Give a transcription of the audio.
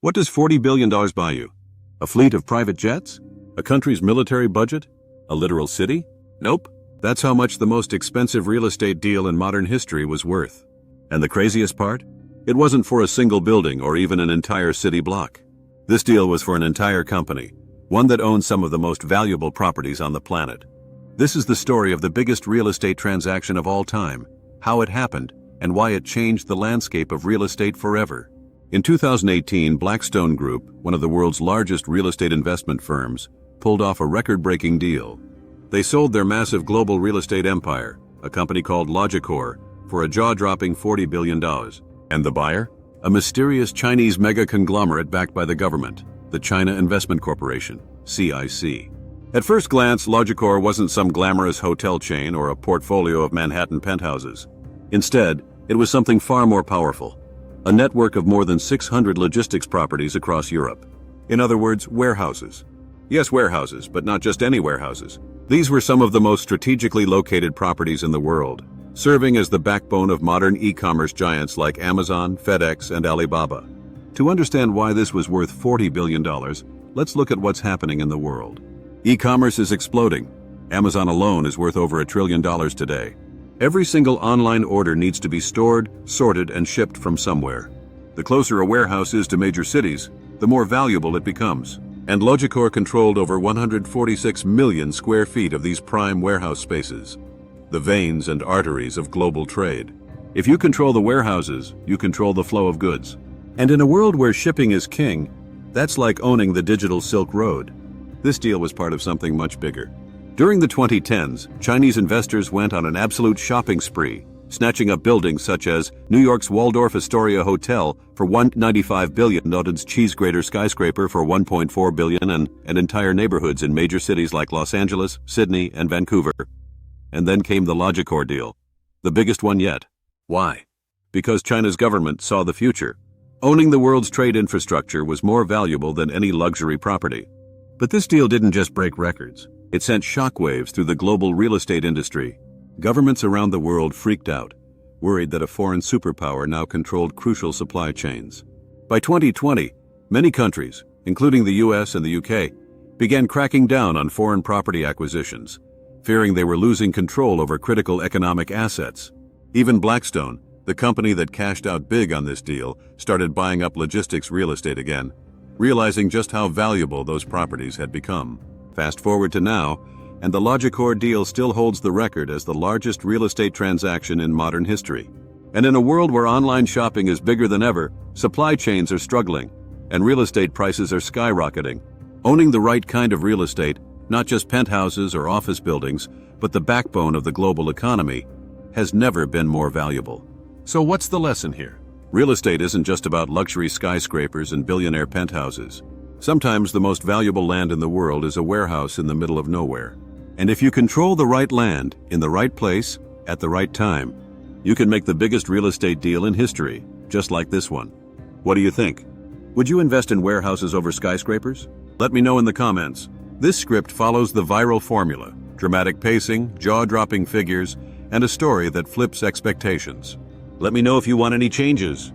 What does $40 billion buy you? A fleet of private jets? A country's military budget? A literal city? Nope. That's how much the most expensive real estate deal in modern history was worth. And the craziest part? It wasn't for a single building or even an entire city block. This deal was for an entire company, one that owns some of the most valuable properties on the planet. This is the story of the biggest real estate transaction of all time, how it happened, and why it changed the landscape of real estate forever. In 2018, Blackstone Group, one of the world's largest real estate investment firms, pulled off a record-breaking deal. They sold their massive global real estate empire, a company called Logicor, for a jaw-dropping $40 billion. And the buyer? A mysterious Chinese mega-conglomerate backed by the government, the China Investment Corporation, CIC. At first glance, Logicor wasn't some glamorous hotel chain or a portfolio of Manhattan penthouses. Instead, it was something far more powerful. A network of more than 600 logistics properties across Europe. In other words, warehouses. Yes, warehouses, but not just any warehouses. These were some of the most strategically located properties in the world, serving as the backbone of modern e-commerce giants like Amazon, FedEx, and Alibaba. To understand why this was worth $40 billion, let's look at what's happening in the world. E-commerce is exploding. Amazon alone is worth over $1 trillion today. Every single online order needs to be stored, sorted, and shipped from somewhere. The closer a warehouse is to major cities, the more valuable it becomes. And Logicor controlled over 146 million square feet of these prime warehouse spaces, the veins and arteries of global trade. If you control the warehouses, you control the flow of goods. And in a world where shipping is king, that's like owning the digital Silk Road. This deal was part of something much bigger. During the 2010s, Chinese investors went on an absolute shopping spree, snatching up buildings such as New York's Waldorf Astoria Hotel for $195 billion, London's cheese grater skyscraper for $1.4 billion, and entire neighborhoods in major cities like Los Angeles, Sydney, and Vancouver. And then came the Logicor deal, the biggest one yet. Why? Because China's government saw the future. Owning the world's trade infrastructure was more valuable than any luxury property. But this deal didn't just break records. It sent shockwaves through the global real estate industry. Governments around the world freaked out, worried that a foreign superpower now controlled crucial supply chains. By 2020, many countries, including the US and the UK, began cracking down on foreign property acquisitions, fearing they were losing control over critical economic assets. Even Blackstone, the company that cashed out big on this deal, started buying up logistics real estate again, realizing just how valuable those properties had become. Fast forward to now, and the Logicor deal still holds the record as the largest real estate transaction in modern history. And in a world where online shopping is bigger than ever, supply chains are struggling, and real estate prices are skyrocketing. Owning the right kind of real estate, not just penthouses or office buildings, but the backbone of the global economy, has never been more valuable. So what's the lesson here? Real estate isn't just about luxury skyscrapers and billionaire penthouses. Sometimes the most valuable land in the world is a warehouse in the middle of nowhere. And if you control the right land, in the right place, at the right time, you can make the biggest real estate deal in history, just like this one. What do you think? Would you invest in warehouses over skyscrapers? Let me know in the comments. This script follows the viral formula: dramatic pacing, jaw-dropping figures, and a story that flips expectations. Let me know if you want any changes.